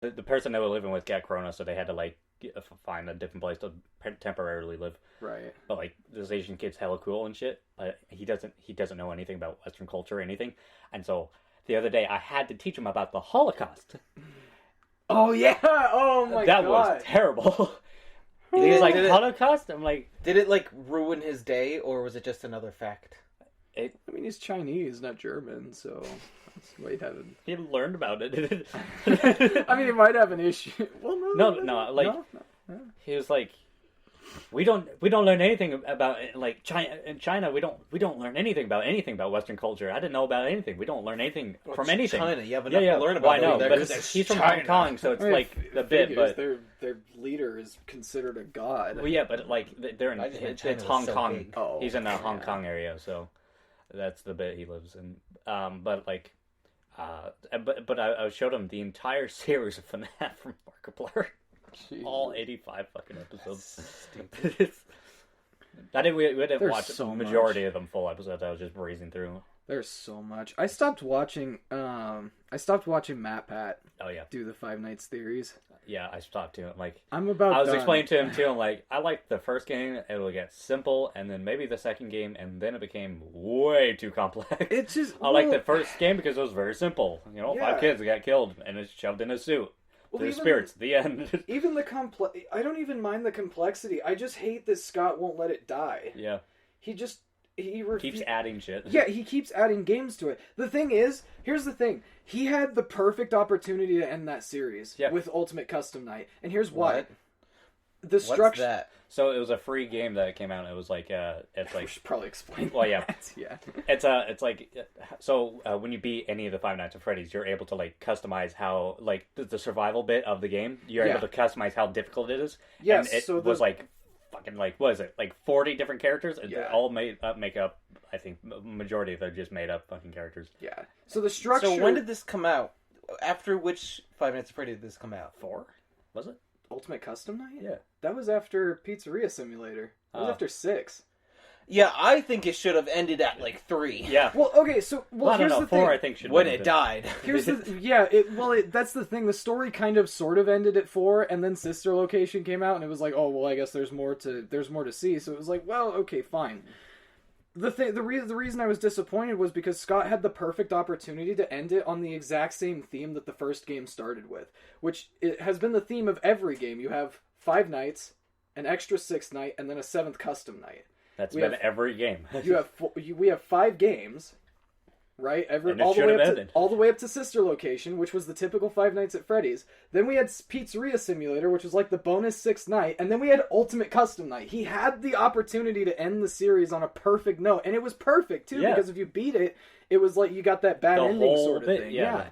the person they were living with got corona, so they had to like find a different place to temporarily live. Right. But like this Asian kid's hella cool and shit, but he doesn't know anything about Western culture or anything, and so the other day I had to teach him about the Holocaust. Oh yeah! Oh my god! That was terrible. He's like, Holocaust? I'm like... Did it, like, ruin his day, or was it just another fact? I mean, he's Chinese, not German, so... That's why he'd have an... He learned about it. I mean, he might have an issue. Well, No, like... No. He was like... We don't learn anything about, like, China. In China, we don't learn anything about Western culture. I didn't know about anything. We don't learn anything from anything. China, you have enough to learn about. Well, I know, but he's from Hong Kong, so it's like the bit. But their leader is considered a god. Well, yeah, but like they're in it's Hong Kong. Oh, he's in the Hong Kong area, so that's the bit he lives in. But like, but I showed him the entire series of FNAF from Markiplier. Jeez. All 85 fucking episodes. We didn't watch the majority of them full episodes. I was just breezing through. There's so much. I stopped watching Matt Pat. Oh yeah. Do the Five Nights theories. Yeah, I stopped too. Like I was explaining to him too. I'm like, I liked the first game. It would get simple, and then maybe the second game, and then it became way too complex. It's just I liked the first game because it was very simple. You know, 5 kids got killed and it's shoved in a suit. Well, the spirits, the end. Even the I don't even mind the complexity. I just hate that Scott won't let it die. Yeah. He keeps adding shit. Yeah, he keeps adding games to it. The thing is, here's the thing. He had the perfect opportunity to end that series with Ultimate Custom Night. And here's why. What? The structure. What's that? So it was a free game that came out. It was like it's like we should probably explain. Well, yeah, yeah. It's like so when you beat any of the Five Nights at Freddy's, you're able to like customize how like the survival bit of the game. You're able to customize how difficult it is. Yes, and it was like fucking like what is it like 40 different characters? They all make up. I think majority of them just made up fucking characters. Yeah. So the structure. So when did this come out? After which Five Nights at Freddy did this come out? 4? Was it? Ultimate Custom Night? Yeah. That was after Pizzeria Simulator. That was after 6. Yeah, I think it should have ended at like 3. Yeah. Well, okay, so here's the 4 thing. I think should when it died. Here's that's the thing. The story kind of sort of ended at 4, and then Sister Location came out, and it was like, oh well, I guess there's more to see. So it was like, well, okay, fine. The reason I was disappointed was because Scott had the perfect opportunity to end it on the exact same theme that the first game started with, which it has been the theme of every game. You have 5 nights, an extra 6th night, and then a 7th custom night. That's been every game. We have 5 games, right? All the way up to Sister Location, which was the typical Five Nights at Freddy's. Then we had Pizzeria Simulator, which was like the bonus 6th night, and then we had Ultimate Custom Night. He had the opportunity to end the series on a perfect note, and it was perfect too, because if you beat it, it was like you got that bad ending sort of thing. Yeah.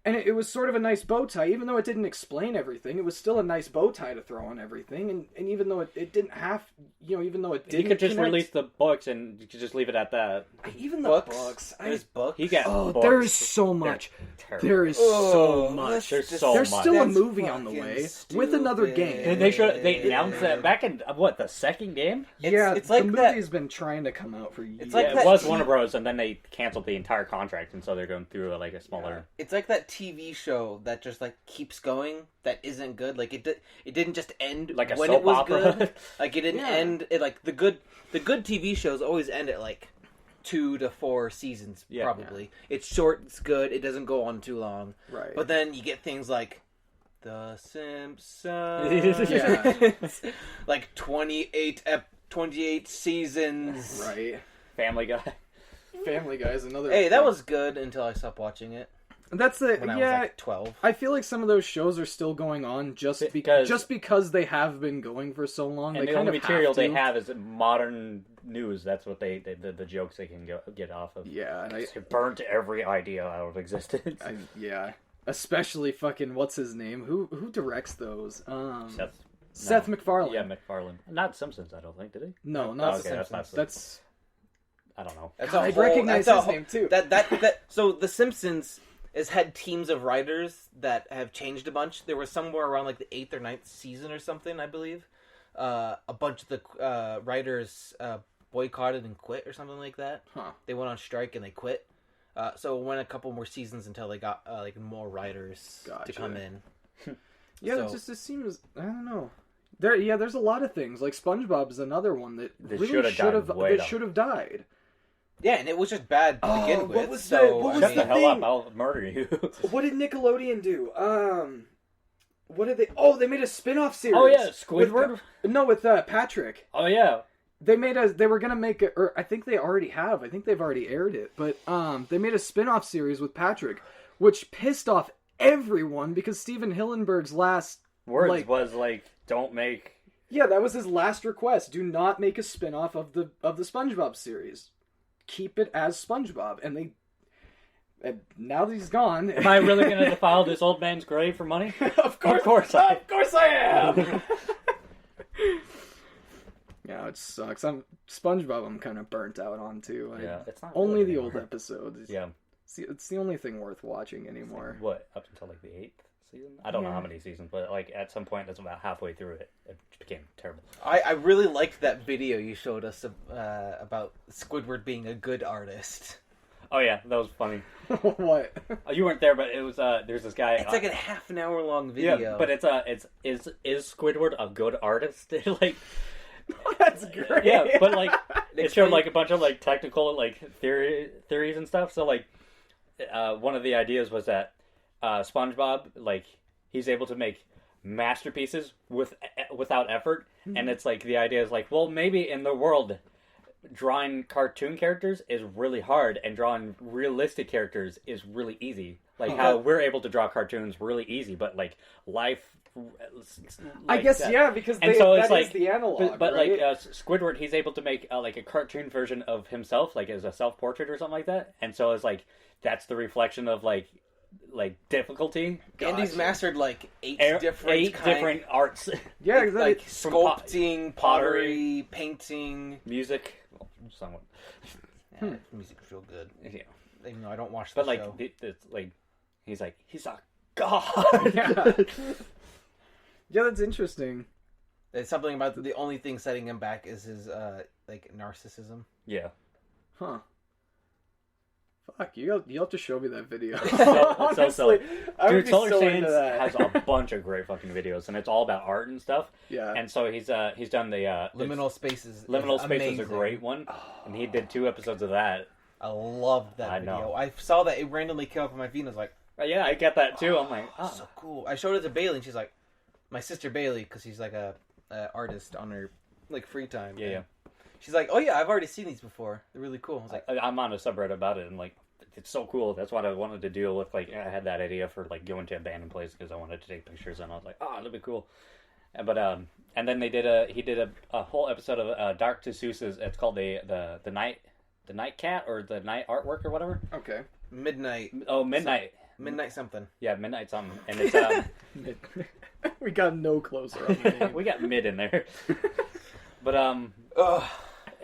And it was sort of a nice bow tie, even though it didn't explain everything. It was still a nice bow tie to throw on everything, and even though it didn't have, even though it didn't, you could just release the books and you could just leave it at that. Even the books, there's books. He got books. There is so much. There is so much. There's so much. There's still a movie on the way with another game. And they announced that back in the second game. It's like the movie's been trying to come out for years. It's like it was Warner Bros. And then they canceled the entire contract, and so they're going through like a smaller. It's like that TV show that just like keeps going that isn't good. Like it didn't just end like when it was good. Like it didn't end. Like the good TV shows always end at like 2 to 4 seasons probably. Yeah. It's short. It's good. It doesn't go on too long. Right. But then you get things like The Simpsons. Like 28 seasons. Right. Family Guy. Family Guy is another. Hey, that was good until I stopped watching it. That's the when I was like 12. I feel like some of those shows are still going on just because they have been going for so long. And the only material they have is modern news. That's what the jokes they can get off of. Yeah, and it burnt every idea out of existence. Especially fucking what's his name? Who directs those? Seth MacFarlane. Yeah, MacFarlane. Not Simpsons, I don't think. Did he? No, not okay, Simpsons. That's I don't know. I recognize his name too. So The Simpsons has had teams of writers that have changed a bunch. There was somewhere around like the 8th or 9th season or something, I believe. A bunch of the writers boycotted and quit or something like that. Huh. They went on strike and they quit. So it went a couple more seasons until they got like more writers to come in. Yeah, it just seems, I don't know. There's a lot of things. Like SpongeBob is another one that really should have died. Yeah, and it was just bad to begin with. What was the hell up! I'll murder you. What did Nickelodeon do? What did they? Oh, they made a spin-off series. Oh yeah, Squidward. With Patrick. Oh yeah. They were gonna make it, or I think they already have. I think they've already aired it. But they made a spin-off series with Patrick, which pissed off everyone because Steven Hillenburg's last words was like, "Don't make." Yeah, that was his last request. Do not make a spin-off of the SpongeBob series. Keep it as SpongeBob, and now that he's gone. Am I really going to defile this old man's grave for money? Of course I am. Yeah, it sucks. SpongeBob. I'm kind of burnt out on too. It's not only really the old episodes. Yeah, it's the only thing worth watching anymore. What, up until like the 8th season? I don't know how many seasons, but like at some point, it's about halfway through it became terrible. I really liked that video you showed us about Squidward being a good artist. Oh yeah, that was funny. What? You weren't there, but it was there's this guy. It's like a half an hour long video. Yeah, but is Squidward a good artist? Like, that's great. Yeah, but like it showed like a bunch of like technical like theories and stuff. So like one of the ideas was that SpongeBob, like, he's able to make masterpieces without effort, and it's like the idea is like, well, maybe in the world drawing cartoon characters is really hard and drawing realistic characters is really easy. Like how we're able to draw cartoons really easy, but like life I guess that. Yeah, because and so it's that like is the analog. But right? like Squidward, he's able to make like a cartoon version of himself, like as a self-portrait or something like that. And so it's like that's the reflection of like difficulty. And he's mastered like eight different arts. Yeah, exactly. Like sculpting, pottery, painting, music. Somewhat. Yeah, music is real good. Yeah, even though I don't watch the show. It's like he's a god. Yeah, that's interesting. It's something about the only thing setting him back is his like narcissism. Yeah. Huh. Fuck, you'll have to show me that video. So silly. Dude, Solar Sands has a bunch of great fucking videos, and it's all about art and stuff. Yeah. And so he's done the Liminal Spaces. Liminal Spaces is a great one, and he did 2 episodes of that. I loved that video. Know. I saw that it randomly came up on my feed, and I was like, yeah, I get that too. I'm like, so cool. I showed it to Bailey, and she's like, my sister Bailey, because she's like a artist on her like free time. Yeah. She's like, oh yeah, I've already seen these before. They're really cool. I was like, I'm on a subreddit about it, and like, it's so cool. That's what I wanted to deal with. Like, I had that idea for like going to abandoned place because I wanted to take pictures, and I was like, that'd be cool. But and then he did a whole episode of Dr. Seuss's. It's called the night cat or the night artwork or whatever. Okay. Midnight. Oh, midnight. Midnight something. Yeah, midnight something, and it's we got no closer. On the name. We got mid in there, but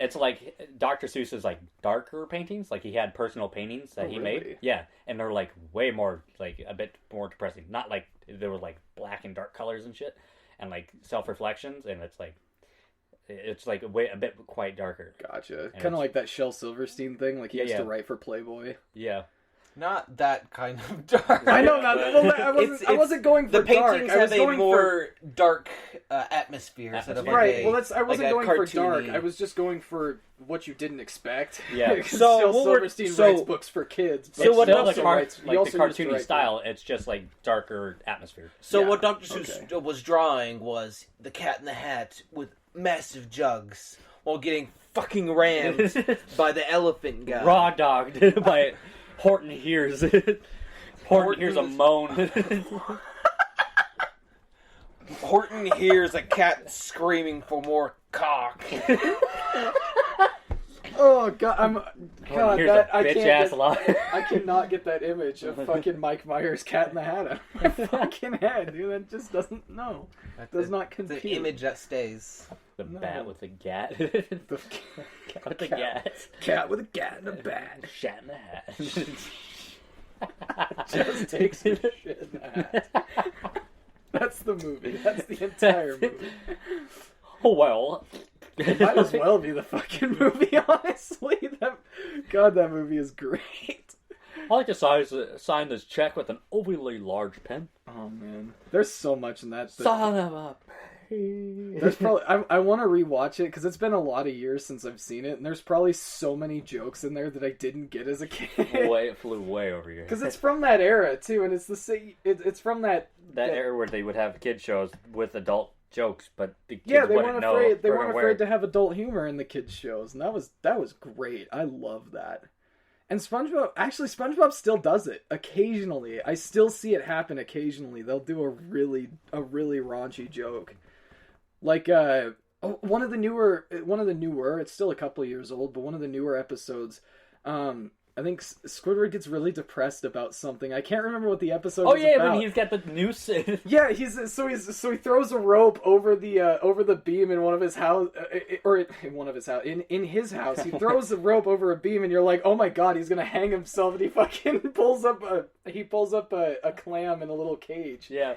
it's like Dr. Seuss's like darker paintings. Like he had personal paintings that he made. Yeah, and they're like way more like a bit more depressing. Not like they were like black and dark colors and shit, and like self reflections, and it's like a bit quite darker. Gotcha. Kind of like that Shel Silverstein thing. Like he used to write for Playboy. Yeah. Not that kind of dark. I know, I wasn't going for the paintings dark. have a more dark atmosphere instead of right. Well, I wasn't going for dark. I was just going for what you didn't expect. Yeah. So Shel Silverstein writes books for kids. So what else? The cartoony style. It's just like darker atmosphere. So what Dr. Seuss was drawing was the Cat in the Hat with massive jugs while getting fucking rammed by the elephant guy. Raw dogged by Horton hears it. Horton hears a moan. Horton hears a cat screaming for more cock. Oh god, I I cannot get that image of fucking Mike Myers' Cat in the Hat out of my fucking head, dude. That just doesn't does not compute. The image that stays. The bat with the gat. The cat with the gat. Cat with a gat and a bat. Shat in the hat. Just takes a shit in the hat. That's the movie. That's the entire movie. Oh well. It might as well be the fucking movie, honestly. That movie is great. like to sign this check with an overly large pen. Oh man, there's so much in that. Son of a. There's probably I want to rewatch it because it's been a lot of years since I've seen it, and there's probably so many jokes in there that I didn't get as a kid. It flew way over your head. Because it's from that era too, and it's the same. It's from that era where they would have kid shows with adult jokes, but the kids they weren't afraid. They weren't afraid to have adult humor in the kids shows, and that was great. I love that. And SpongeBob still does it occasionally. I still see it happen occasionally. They'll do a really raunchy joke. Like one of the newer, it's still a couple of years old, but one of the newer episodes, I think Squidward gets really depressed about something. I can't remember what the episode was about. When he's got the noose. Yeah, so he throws a rope over the beam in one of his house, or in one of his house, in his house. He throws a rope over a beam, and you're like, oh my god, he's gonna hang himself, and he fucking pulls up a clam in a little cage. Yeah,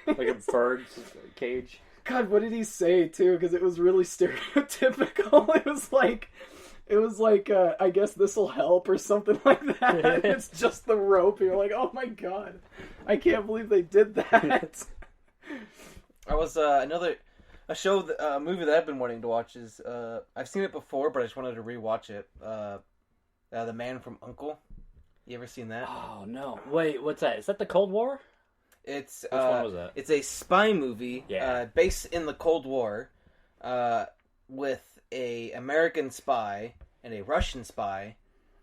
like a bird's cage. God, what did he say too? Because it was really stereotypical. It was like, I guess this'll help or something like that. It's just the rope. You're like, oh my god, I can't believe they did that. I was a movie that I've been wanting to watch is I've seen it before, but I just wanted to rewatch it. The Man from U.N.C.L.E. You ever seen that? Oh no! Wait, what's that? Is that the Cold War? It's which one was that? It's a spy movie, based in the Cold War, with a American spy and a Russian spy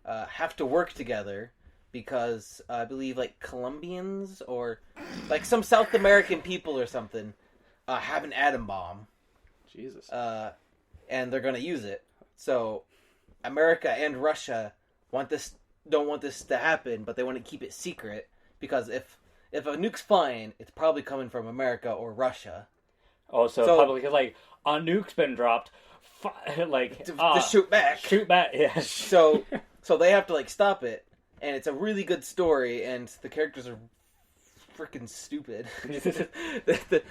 have to work together because I believe like Colombians or like some South American people or something have an atom bomb. Jesus. And they're gonna use it. So America and Russia don't want this to happen, but they want to keep it secret because if a nuke's flying, it's probably coming from America or Russia. Oh, so probably like a nuke's been dropped, to shoot back. Shoot back, yeah. So they have to like stop it, and it's a really good story, and the characters are freaking stupid. the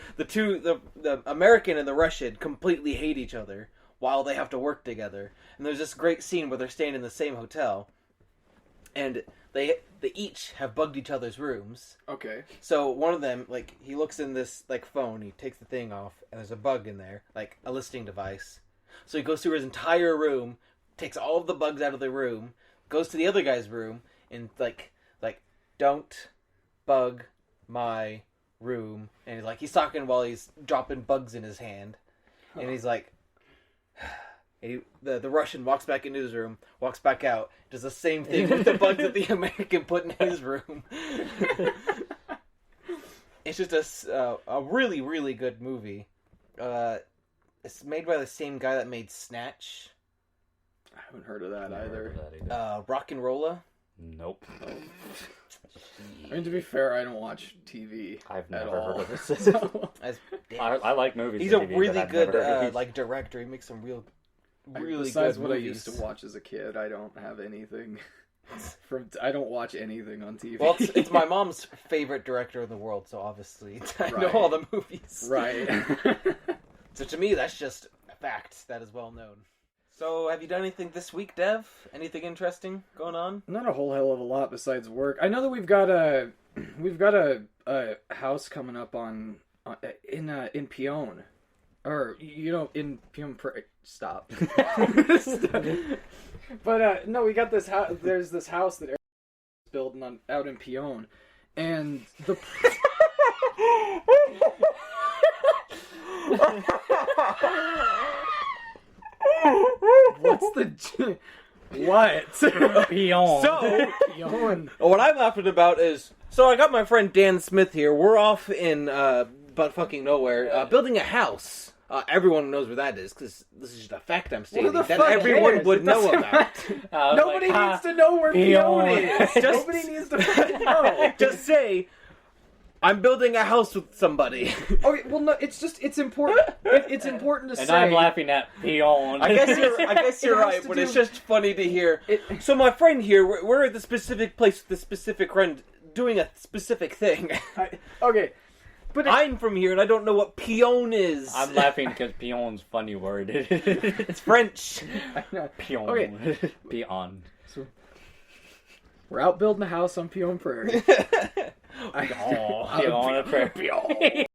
American and the Russian completely hate each other while they have to work together. And there's this great scene where they're staying in the same hotel, and they each have bugged each other's rooms. Okay. So one of them, like, he looks in this like phone, he takes the thing off, and there's a bug in there, like a listening device. So he goes through his entire room, takes all of the bugs out of the room, goes to the other guy's room, and like don't bug my room. And he's talking while he's dropping bugs in his hand, and he's like. And the Russian walks back into his room, walks back out, does the same thing with the bugs that the American put in his room. It's just a really, really good movie. It's made by the same guy that made Snatch. I haven't heard of that either. Rock and Rolla? Nope. I mean, to be fair, I don't watch TV. I've never heard of this. So... I like movies. He's a really good director. He makes some really besides good what movies. I used to watch as a kid, I don't have anything I don't watch anything on TV. Well, it's my mom's favorite director in the world, so obviously I know all the movies. Right. So to me, that's just a fact that is well known. So, have you done anything this week, Dev? Anything interesting going on? Not a whole hell of a lot besides work. I know that we've got a house coming up in Peone. Or, in Peone... Stop. But, no, we got this house... There's this house that Eric's building out in Peone. And the... What's the... What? Peone. So, Peone. What I'm laughing about is... So, I got my friend Dan Smith here. We're off in... butt fucking nowhere, building a house. Everyone knows where that is, because this is just a fact I'm stating that everyone would know about. Nobody needs to know where Peone is. Nobody needs to fucking know. Just say, I'm building a house with somebody. Okay, well, no, it's important. It's important to and say. And I'm laughing at Peone. I guess you're right, but it's just funny to hear. So my friend here, we're at the specific place with the specific friend doing a specific thing. Okay. But I'm from here and I don't know what Peone is. I'm laughing because Peone's funny word. It's French. I know. Peone. Okay. Peon. We're out building a house on Peon Prairie. On a prairie.